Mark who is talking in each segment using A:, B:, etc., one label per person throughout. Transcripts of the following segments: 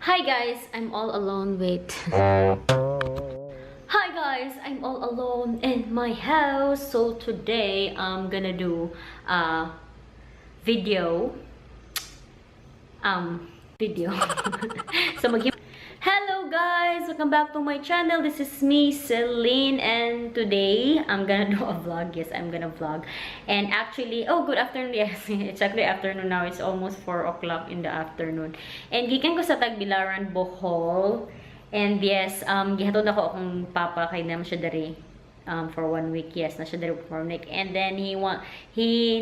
A: Hi guys, I'm all alone. Wait. Hi guys, I'm all alone in my house. So today I'm gonna do a video. Video. So Hello guys, welcome back to my channel. This is me, Celine, and today I'm gonna do a vlog. Yes, I'm gonna vlog. And actually, oh, good afternoon. Yes, it's actually afternoon now. It's almost 4 o'clock in the afternoon. And gikan ko sa Tagbilaran, Bohol. And yes, gihatod ako akong papa kay naman siya dari for 1 week. Yes, na siya dari for 1 week. And then he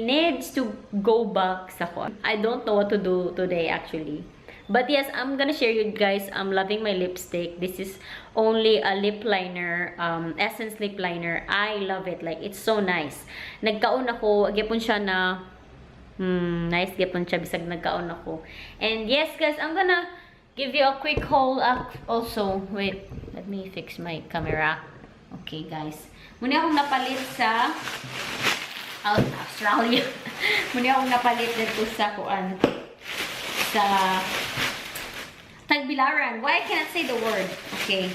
A: needs to go back sa ko. I don't know what to do today actually. But yes, I'm gonna share you guys. I'm loving my lipstick. This is only a lip liner, Essence lip liner. I love it. Like, it's so nice. Nagkaon ako, gyapon siya na, nice gyapon siya, bisag nagkaon ako. And yes guys, I'm gonna give you a quick haul also. Wait, let me fix my camera. Okay guys. Muna akong napalit sa Australia. Muna akong napalit dito sa kuan. Sa Tagbilaran. Why I cannot say the word? Okay.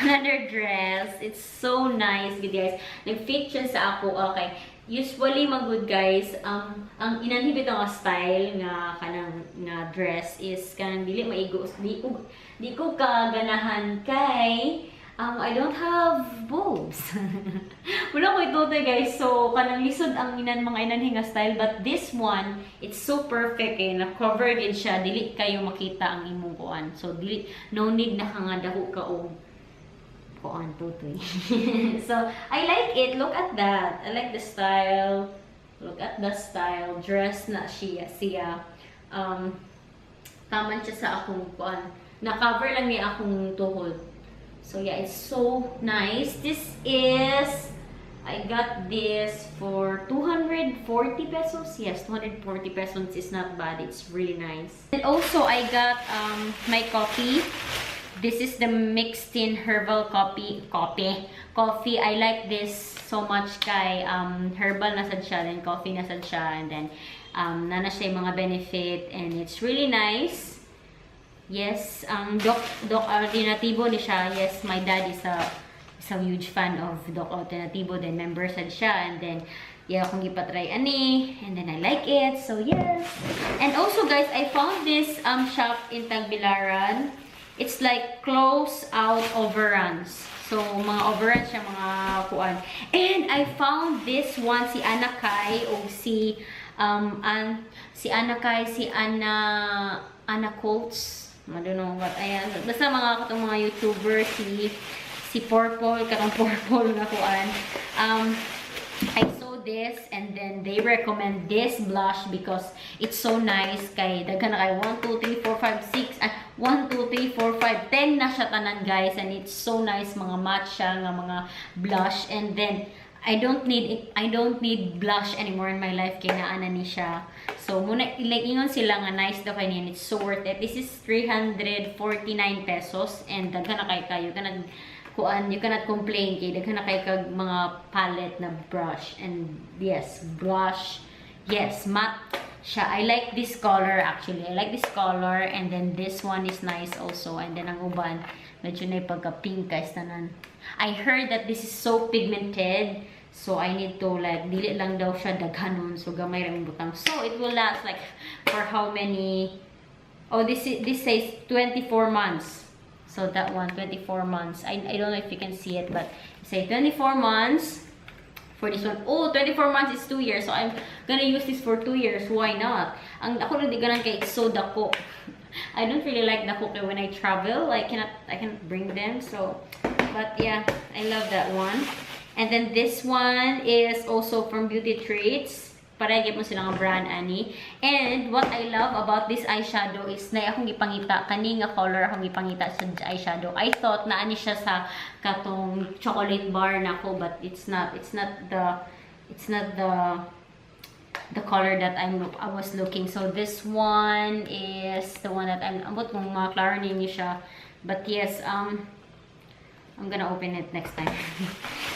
A: Another dress. It's so nice, guys. Nag-fit siya sa ako. Okay. Usually, good guys, ang inanhibit nga style nga kanang nga dress is kanang dili maigo. Di ko kaganahan kay I don't have boobs. Wala ko ito guys. So, kanang lisod ang mga inanhi nga style. But this one, it's so perfect eh. Na-cover din siya. Dili kayo makita ang imong kuan. So, dili, no need na nga daho ka o kuan tutoy. So, I like it. Look at that. I like the style. Look at the style. Dress na siya. Taman siya sa akong kuan. Na-cover lang niya akong tuhod. So, yeah, it's so nice. This is, I got this for 240 pesos. Yes, 240 pesos is not bad. It's really nice. And also, I got my coffee. This is the mixed in herbal coffee. I like this so much kay herbal na sad siya, then coffee na sad siya, and then nana siya yung mga benefit, and it's really nice. Yes, Doc Alternativo ni siya. Yes, my dad is a huge fan of Doc Alternativo, then member sad siya, and then yeah, akong gipatry ani, and then I like it. So yes. And also guys, I found this shop in Tagbilaran. It's like close out overruns. So, mga overruns siya, mga kuan. And I found this one, si Anakay, o si Anakay, si Anna Coates. I don't know what, ayan. Basta mga katong mga YouTuber, si Purple, katong Purple na kuan. I saw this and then they recommend this blush because it's so nice. Kay daghan na kay 1, 2, 3, 4, 5, 6 1, 2, 3, 4, 5 10 na siya tanan guys, and it's so nice, mga matcha nga mga blush. And then I don't need blush anymore in my life kay naa na ni siya. So muna ingon sila nga nice daw kay niyan, it's so worth it. This is 349 pesos and daghan na kay kayo kanang kuan, you cannot complain kay daghan na kay kag mga palette na brush. And yes, blush, yes, matte siya. I like this color actually. I like this color, and then this one is nice also. And then ang uban medyo na pagka-pink guys tanan. I heard that this is so pigmented, so I need to like dili lang daw siya daghanon, so gamay ra yung butang. So it will last like for how many? Oh, this says 24 months. So that one, 24 months. I don't know if you can see it, but say 24 months for this one. Oh, 24 months is 2 years. So I'm gonna use this for 2 years. Why not? Ang ako lang di ganan kay it's so dako. I don't really like dako when I travel. I cannot bring them. So, but yeah, I love that one. And then this one is also from Beauty Treats. Parehagip mo silang brand ani. And what I love about this eyeshadow is na akong gipangita kani nga color akong gipangita sa eyeshadow. I thought na ani siya sa katong chocolate bar nako, but it's not the color that I was looking. So this one is the one that I'm abot kung ma-klaro ninyo siya. But yes, I'm gonna open it next time.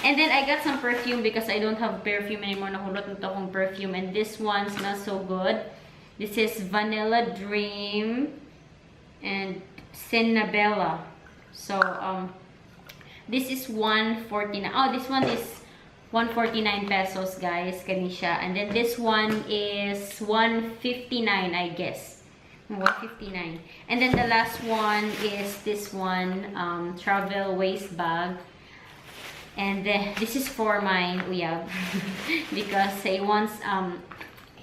A: And then I got some perfume because I don't have perfume anymore. Nahulot nito akong perfume, and this one smells so good. This is Vanilla Dream and Cinnabella. So this is 149. Oh, this one is 149 pesos guys, kanisha. And then this one is 159 I guess. 159. And then the last one is this one, travel waist bag. And this is for my uyab because say once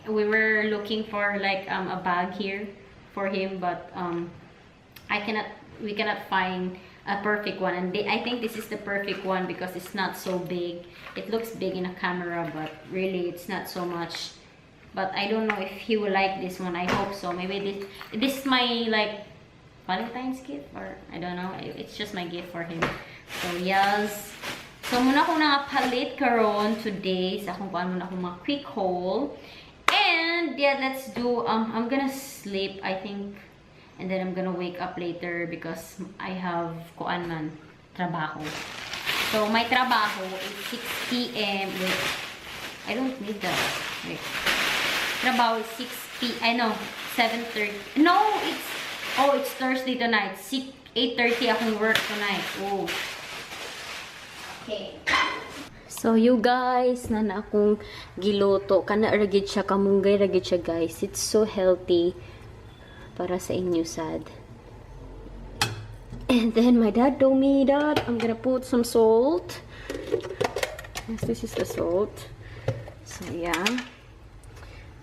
A: we were looking for like a bag here for him, but we cannot find a perfect one, and I think this is the perfect one because it's not so big. It looks big in a camera, but really it's not so much. But I don't know if he will like this one. I hope so. Maybe this is my like Valentine's gift, or I don't know. It's just my gift for him. So yes. So muna akong nakapalit karon today sa akong kuan muna akong mga quick haul. And yeah, let's do I'm gonna sleep I think, and then I'm gonna wake up later because I have kuan man trabaho. So my trabaho is 6 p.m. Wait, I don't need that. Wait. Trabaho is 6 p.m. I know, 7:30. No, it's Thursday tonight. 8:30 akong work tonight. Oh. Okay. So you guys, na akong giloto. Kana ragid siya, kamunggay ragid siya guys. It's so healthy para sa inyo sad. And then my dad told me that I'm gonna put some salt. Yes, this is the salt. So yeah.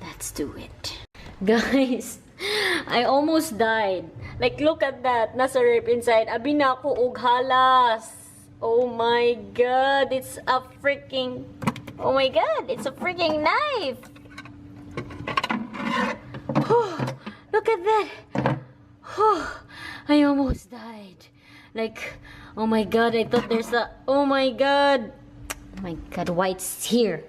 A: Let's do it. Guys, I almost died. Like, look at that. Nasa rip inside. Abi na ako og halas. Oh my god. It's a freaking... Oh my god. It's a freaking knife. Look at that. I almost died. Like, oh my god. I thought there's a... Oh my god. Oh my god. Why it's here?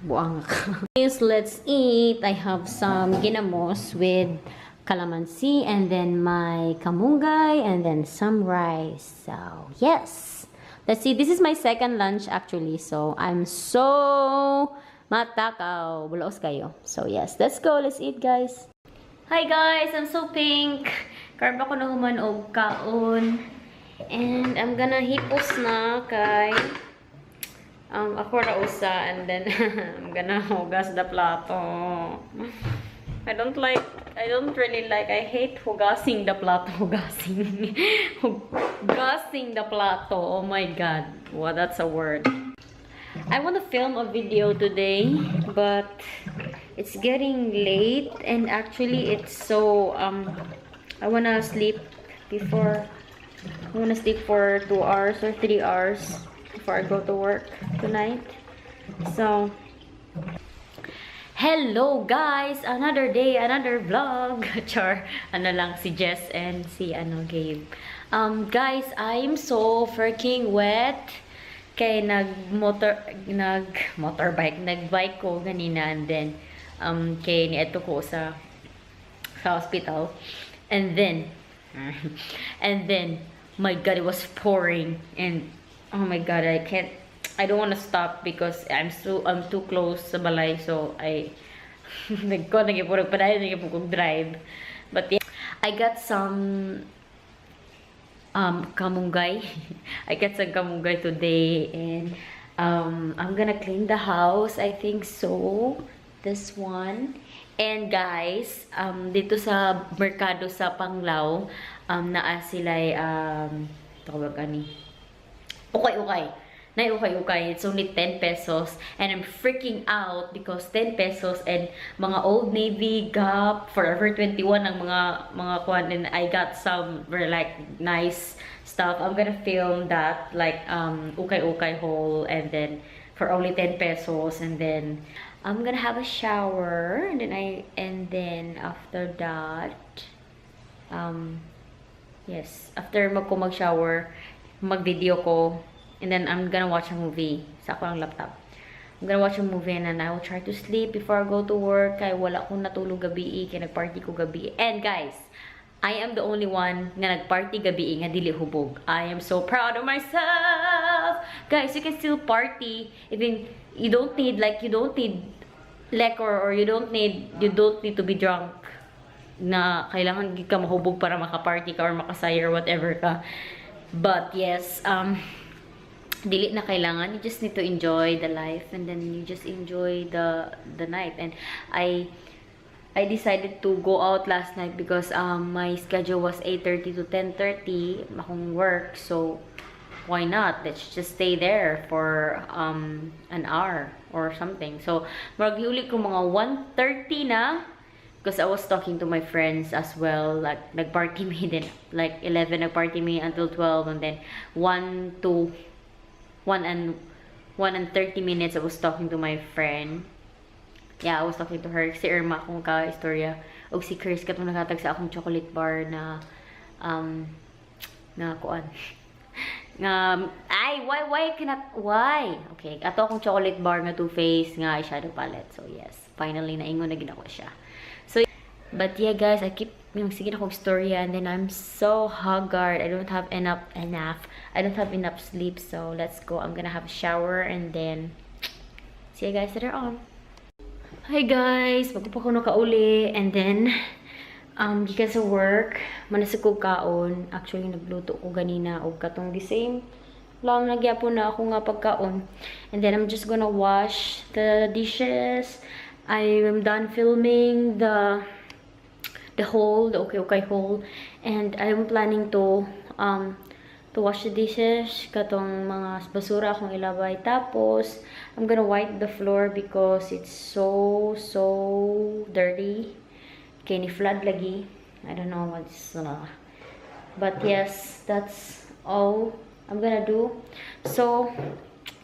A: Buang. Let's eat. I have some ginamos with calamansi, and then my kamunggay, and then some rice. So yes, let's see. This is my second lunch actually, so I'm so matakaw. Bulaos kayo. So yes, let's go. Let's eat, guys. Hi guys, I'm so pink. Karba ko na human og kaon, and I'm gonna hipos na kay ako ra usa, and then I'm gonna hugas the plato. I don't really like, I hate hugasing the plato. Hugasing the plato. Oh my god. Well, that's a word. I want to film a video today, but it's getting late, and actually it's so I wanna sleep for 2 hours or 3 hours before I go to work tonight. So, hello guys! Another day, another vlog. Char, ano lang, si Jess and si Gabe. Guys, I'm so freaking wet. Kay nagbike ko ganina, and then kay nieto ko sa hospital, and then my god, it was pouring, and oh my god, I don't want to stop because I'm too close sa balay, so I drive. But yeah, I got some kamunggay. I got some kamunggay today, and I'm gonna clean the house, I think so. This one. And guys, dito sa merkado sa Panglao, naa sila'y tawag ani, ukay-ukay. Na ukay-ukay. It's only 10 pesos. And I'm freaking out because 10 pesos and mga Old Navy, Gap, Forever 21 ang mga kwan. And I got some very like nice stuff. I'm gonna film that like ukay-ukay haul, and then for only 10 pesos, and then I'm gonna have a shower, and then after that yes, after mag-shower, mag-video ko. And then I'm gonna watch a movie sa akong laptop. I'm gonna watch a movie, and then I will try to sleep before I go to work. Kaya wala akong natulog gabi, kaya nagparty ko gabi. And guys, I am the only one nga nagparty gabi nga dili hubog. I am so proud of myself. Guys, you can still party even you don't need liquor, or you don't need to be drunk na kailangan ka mahubog para makaparty ka or makasaya or whatever ka. But yes, dili na kailangan. You just need to enjoy the life, and then you just enjoy the night. And I decided to go out last night because my schedule was 8:30 to 10:30 akong work, so why not? Let's just stay there for an hour or something. So maghiuli ko mga 1:30 na, because I was talking to my friends as well. Like nagparty me din like 11, nagparty me until 12, and then 1 and 30 minutes I was talking to my friend. Yeah, I was talking to her. Si Irma akong ka-istorya. O si Chris katong nakatag sa akong chocolate bar na kuan. Why? Okay, ato akong chocolate bar nga Too Faced nga eyeshadow palette. So yes, finally naingon na ginawa siya. So but yeah guys, I keep sige na akong storya, and then I'm so haggard. I don't have enough sleep, so let's go. I'm gonna have a shower, and then see you guys later on. Hi guys, magpupakuno ka uli, and then gikan sa work, manasig ko kaon. Actually nagluto ko ganina og katong the same lang nagyapon na ako nga pagkaon. And then I'm just gonna wash the dishes. I am done filming the okay hole, and I'm planning to wash the dishes, katong mga basura akong ilabay. Tapos I'm gonna wipe the floor because it's so dirty. Kay ni flood lagi. I don't know what's but yes, that's all I'm gonna do. So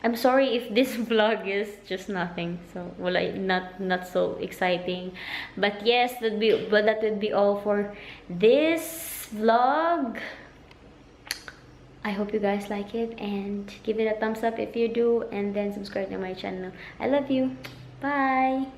A: I'm sorry if this vlog is just nothing, so not so exciting. But yes, that would be all for this vlog. I hope you guys like it, and give it a thumbs up if you do, and then subscribe to my channel. I love you. Bye.